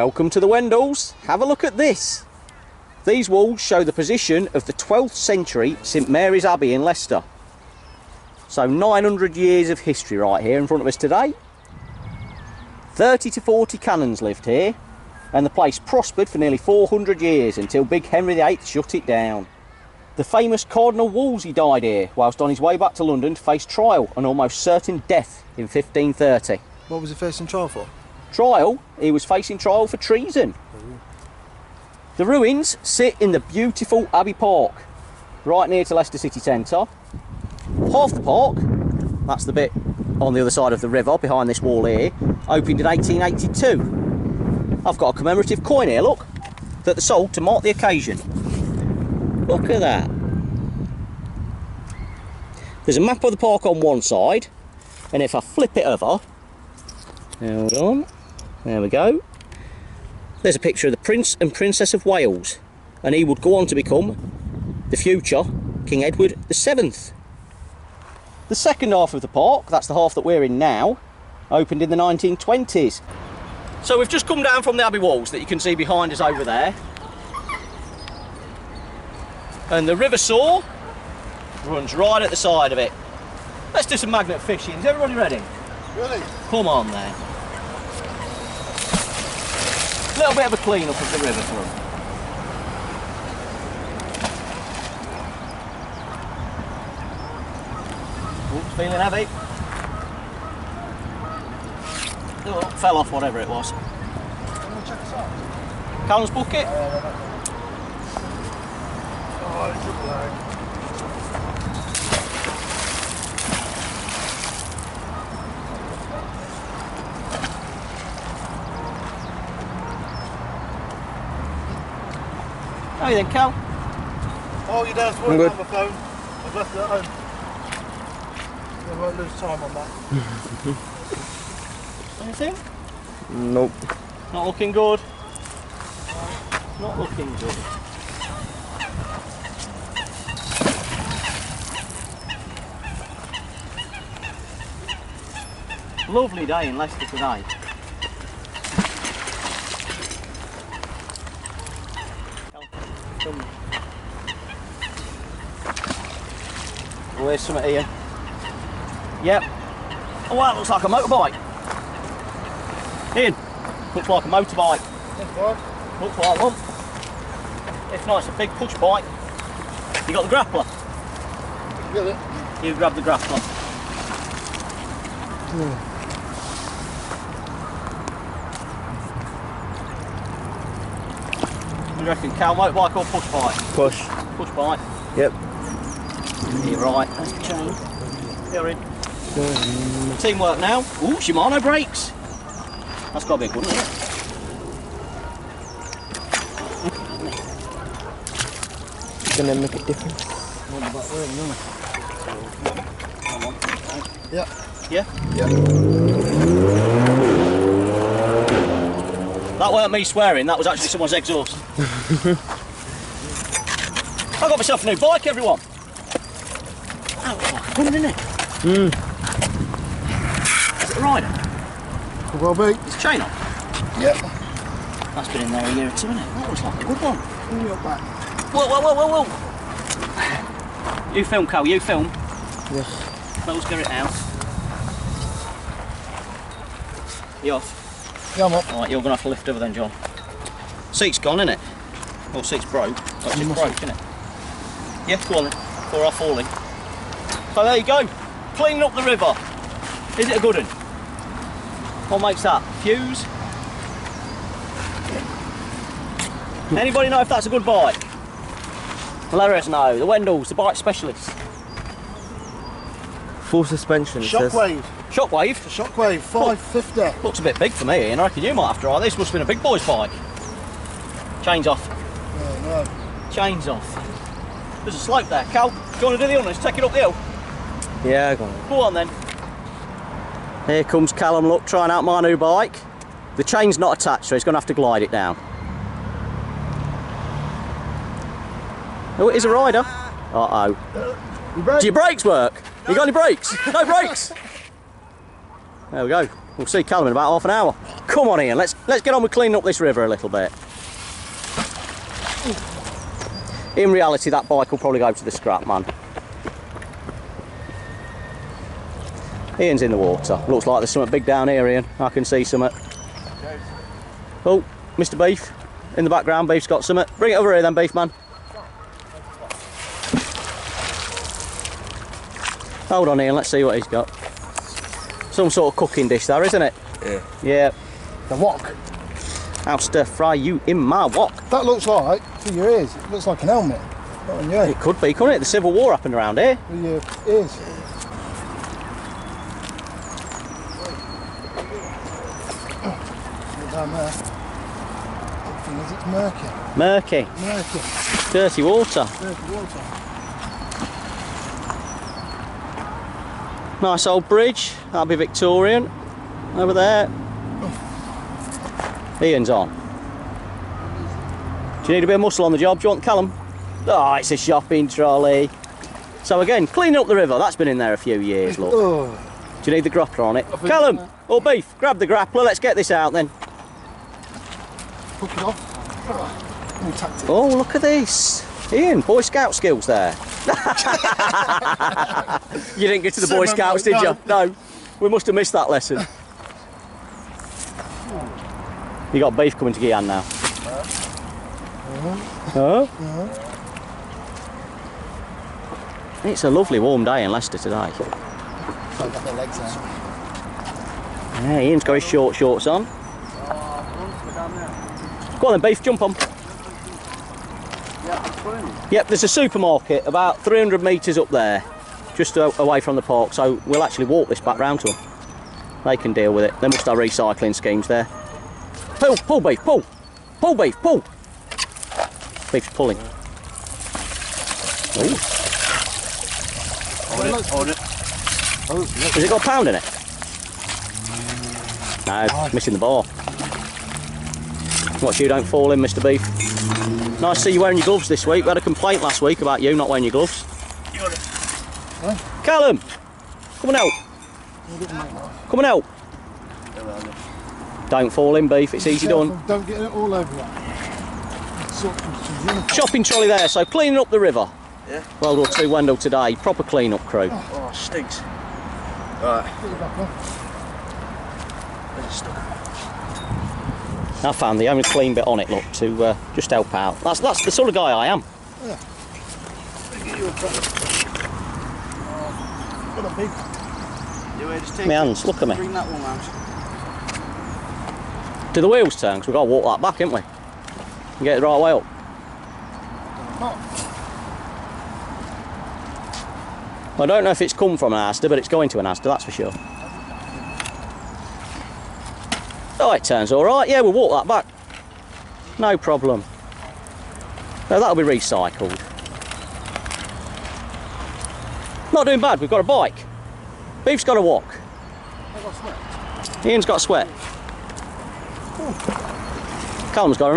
Welcome to the Wendals. Have a look at this. These walls show the position of the 12th century St Mary's Abbey in Leicester. So 900 years of history right here in front of us today. 30 to 40 canons lived here, and the place prospered for nearly 400 years until Big Henry VIII shut it down. The famous Cardinal Wolsey died here whilst on his way back to London to face trial and almost certain death in 1530. What was he facing trial for? Trial? He was facing trial for treason. The ruins sit in the beautiful Abbey Park, right near to Leicester city centre. Half the park, that's the bit on the other side of the river behind this wall here, opened in 1882. I've got a commemorative coin here, look, that they sold to mark the occasion. Look at that. There's a map of the park on one side, and if I flip it over, hold on, there we go, there's a picture of the Prince and Princess of Wales, and he would go on to become the future King Edward VII. The second half of the park, that's the half that we're in now, opened in the 1920s. So we've just come down from the Abbey walls that you can see behind us over there. And the River Soar runs right at the side of it. Let's do some magnet fishing. Is everybody ready? Really? Come on then. A little bit of a clean up of the river for them. Oops, feeling heavy. Oh, fell off whatever it was. Check this out. Callum's bucket. Oh, it's a blag. How are you then, Cal? Oh, you don't have to worry about my phone. I've left it at home. I won't lose time on that. Anything? Nope. Not looking good. Not looking good. Lovely day in Leicester today. Oh, there's something here. Yep. Oh, that looks like a motorbike. Ian, looks like a motorbike. Looks like one. If not, it's a big push bike. You got the grappler? Get it. You grab the grappler. What do you reckon, Cal? Motorbike or push bike? Push. Push bike. Yep. You're right. That's the chain. You're in. Teamwork now. Ooh, Shimano brakes. That's got to be a good one, isn't it? Gonna make a difference. Yeah. Yeah? Yeah. That weren't me swearing, that was actually someone's exhaust. I got myself a new bike, everyone. That looks like a gun, isn't it? Is it a rider? Could well be. Is the chain on? Yep. That's been in there a year or two, isn't it? That looks like a good one. Pull your back. Whoa, whoa, whoa, whoa, whoa. You film, Cal, you film. Yes. Let's get it out. You off? Yeah, I'm up. Alright, you're going to have to lift over then, John. Seat's gone, isn't it? Well, seat's broke. Oh, it's broke, isn't it? Yeah, go on then. Or I'm falling. So there you go. Cleaning up the river. Is it a good one? What makes that? Fuse? Anybody know if that's a good bike? Let us know. The Wendals, the bike specialists. Full suspension. Shockwave. Shockwave? Shockwave 550. Looks a bit big for me, and I reckon you might have to try this. Must have been a big boy's bike. Chains off. Oh, no. Chains off. There's a slope there. Cal, do you want to do the honours? Take it up the hill. Yeah, go on. Go on then. Here comes Callum, look, trying out my new bike. The chain's not attached, so he's going to have to glide it down. Oh, it is a rider. Uh-oh. Do your brakes work? No. You got any brakes? No brakes! There we go. We'll see Callum in about half an hour. Come on, Ian, let's get on with cleaning up this river a little bit. In reality, that bike will probably go to the scrap, man. Ian's in the water. Looks like there's something big down here, Ian. I can see something. Oh, Mr. Beef in the background. Beef's got something. Bring it over here then, Beef man. Hold on, Ian, let's see what he's got. Some sort of cooking dish there, isn't it? Yeah. Yeah. The wok. I'll stir fry you in my wok. That looks like, for your ears, it looks like an helmet. Not on your head. It could be, couldn't it? The Civil War happened around here. For your ears. Down there. The thing is, it's murky. Murky. Murky. Dirty water. Dirty water. Nice old bridge. That'll be Victorian. Over there. Ian's on. Do you need a bit of muscle on the job? Do you want Callum? Oh, it's a shopping trolley. So again, cleaning up the river. That's been in there a few years, look. Oh. Do you need the grappler on it? Callum or Beef, grab the grappler. Let's get this out then. Hook it off. New tactic. Oh, look at this. Ian, Boy Scout skills there. You didn't get to the Boy Scouts, did you? No. We must have missed that lesson. You got Beef coming to get your hand now. Huh? It's a lovely warm day in Leicester today. I've got their legs out. Yeah, Ian's got his short shorts on. Go on then, Beef, jump on. Yep, there's a supermarket about 300 metres up there, just away from the park, so we'll actually walk this back round to them. They can deal with it. They must have recycling schemes there. Pull, pull, Beef, pull! Pull, Beef, pull! Beef's pulling. Ooh. Hold it. Oh, Has it got a pound in it? No, missing the bar. Watch you don't fall in, Mr. Beef. Nice to see you wearing your gloves this week. We had a complaint last week about you not wearing your gloves. Callum! Come on out. Come on out. Don't fall in, Beef. It's easy done. Don't get it all over that. Shopping trolley there, so cleaning up the river. Yeah. WW2 Wendal today. Proper clean up crew. Oh, stinks. Right. I found the only clean bit on it, look, to just help out. That's the sort of guy I am. Yeah. Get you a got a big. My hands, look at me. Bring that one out. Do the wheels turn? Because we've got to walk that back, haven't we? And get it the right way up. I don't know if it's come from an Asda, but it's going to an Asda, that's for sure. Oh, it turns all right. Yeah, we'll walk that back. No problem. No, that'll be recycled. Not doing bad. We've got a bike. Beef's got a walk. I've got sweat. Ian's got a sweat. Callum's got a...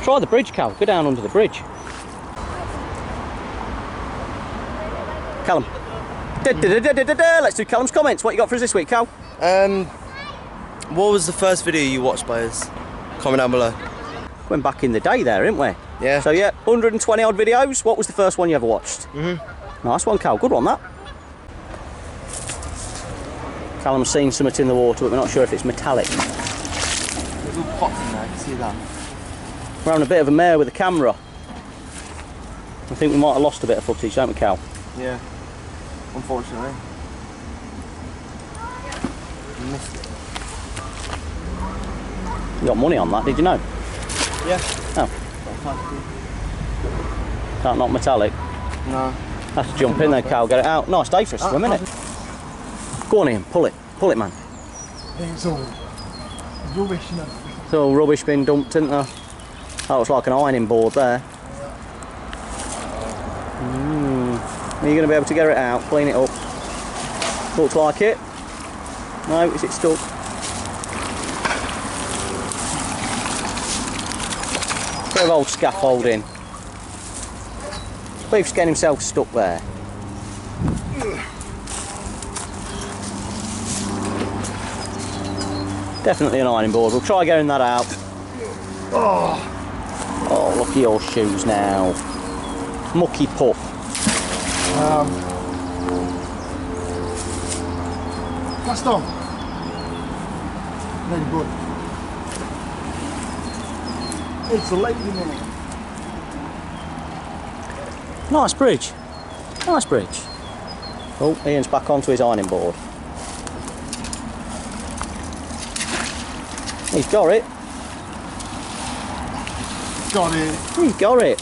Try the bridge, Cal. Go down under the bridge. Callum. Let's do Callum's comments. What you got for us this week, Cal? What was the first video you watched by us? Comment down below. Went back in the day there, didn't we? Yeah. So yeah, 120 odd videos. What was the first one you ever watched? Nice one, Cal. Good one, that. Callum's seen something in the water, but we're not sure if it's metallic. There's all pots in there, I can see that. We're having a bit of a mare with the camera. I think we might have lost a bit of footage, don't we, Cal? Yeah. Unfortunately. Missed it. You got money on that, did you know? Yeah. Oh. That not metallic? No. Have to jump in there, Cal, get it out. Nice day for a swim, isn't it? Go on, Ian, pull it. Pull it, man. It's all rubbish, you know. It's all rubbish being dumped, isn't there? That looks like an ironing board there. Are you going to be able to get it out, clean it up? Looks like it. No, is it stuck? Bit of old scaffolding. Beef's getting himself stuck there. Definitely an ironing board. We'll try getting that out. Oh, look at your shoes now. Mucky pup. Last on. Very good. It's a lady minute. Nice bridge. Nice bridge. Oh, Ian's back onto his ironing board. He's got it. Got it. He's got it.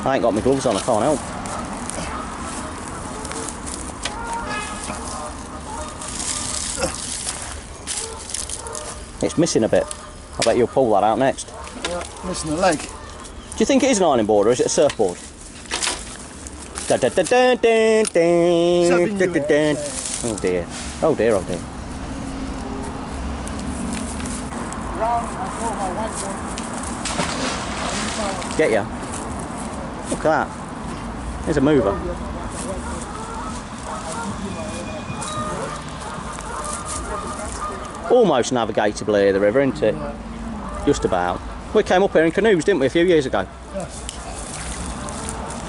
I ain't got my gloves on, I can't help. It's missing a bit. I bet you'll pull that out next. Yeah, missing a leg. Do you think it is an ironing board or is it a surfboard? Da, da, da, da, da, da, da, da, da. Oh dear. Oh dear, oh dear. Get ya. Look at that. There's a mover. Almost navigable here, the river, isn't it? Just about. We came up here in canoes, didn't we, a few years ago? Yes.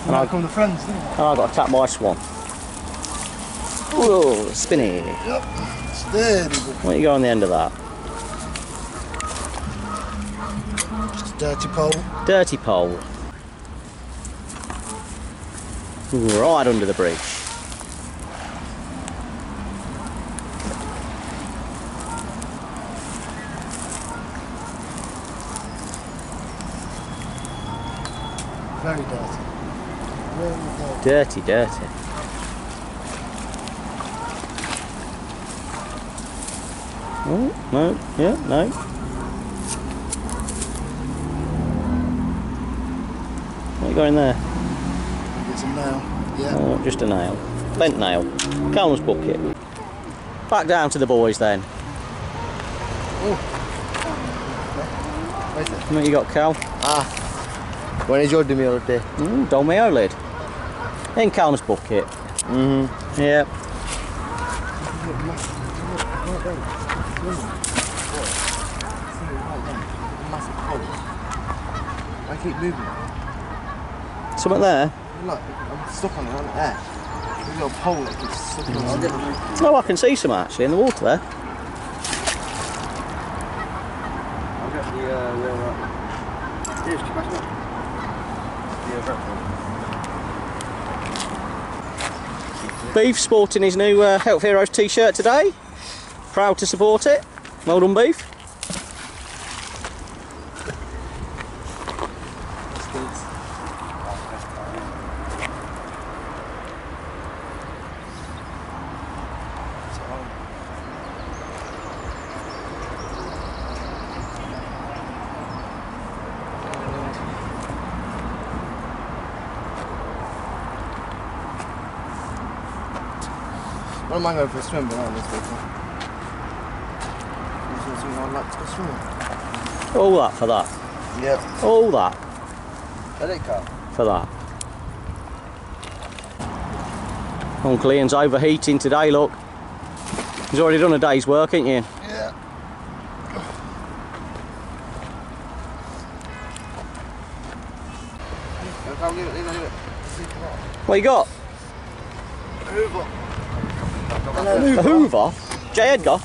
And I come to friends, didn't I? And I got attacked by a swan. Whoa, spinny. Yep. Steady. What you got on the end of that? Just a dirty pole. Dirty pole. Right under the bridge. Very dirty. Very dirty. Dirty, dirty. Oh, no, yeah, no. What you got in there? It's a nail. Yeah. Oh, just a nail. Bent nail. Calm's bucket. Back down to the boys then. Where's it? What you got, Cal? When is your me all day? Dolmio lid. In Calm's bucket. Yep. I keep moving. Something there? Look, I'm stuck on it, on there. There's a little pole that keeps stuck on it. Oh, I can see some actually in the water there. I'll get the wheel right. Here's keep back up. Beef sporting his new Health Heroes t-shirt today. Proud to support it. Well done, Beef. I don't mind going for a swim, but not this weekend. I'd like to go swimming. All that for that. Yep. All that Let it go. for that. Uncle Ian's overheating today, look. He's already done a day's work, ain't you? Yeah. Leave it. What you got? Hoover. A Hoover? J. Edgar?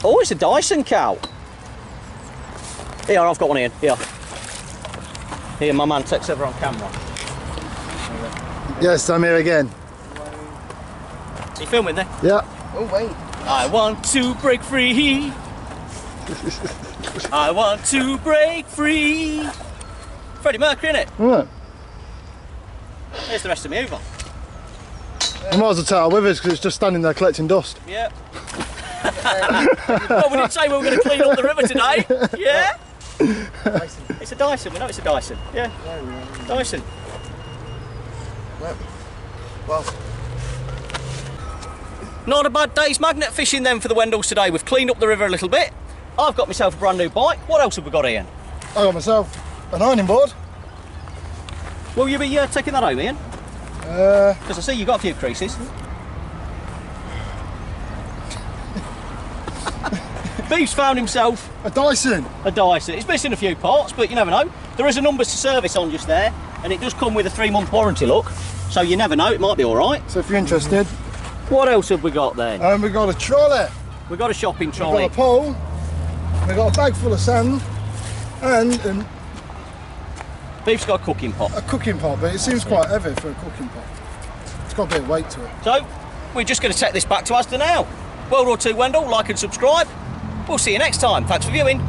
Oh, it's a Dyson cow. Here, I've got one in. Here. Here, my man takes over on camera. Yes, I'm here again. Are you filming there? Yeah. Oh, wait. I want to break free. I want to break free. Freddie Mercury, innit? Right. Here's the rest of me Hoover. I might as well take our with us because it's just standing there collecting dust. Yeah. Well, we didn't say we were going to clean up the river today. Yeah? Dyson. It's a Dyson. We know it's a Dyson. Yeah. Dyson. Well, Not a bad day's magnet fishing then for the Wendals today. We've cleaned up the river a little bit. I've got myself a brand new bike. What else have we got, Ian? I got myself An ironing board. Will you be taking that home, Ian? Because I see you've got a few creases. Beef's found himself A Dyson. a Dyson. It's missing a few parts, but you never know. There is a numbers to service on just there, and it does come with a 3-month warranty, look. So you never know, it might be all right. So if you're interested. What else have we got then? We've got a trolley. We've got a shopping We've trolley. got a pole. We've got a bag full of sand. And Beef's got a cooking pot. a cooking pot, but it seems quite heavy for a cooking pot. It's got a bit of weight to it. So, we're just going to take this back to Asda now. World War II Wendal, like and subscribe. We'll see you next time. Thanks for viewing.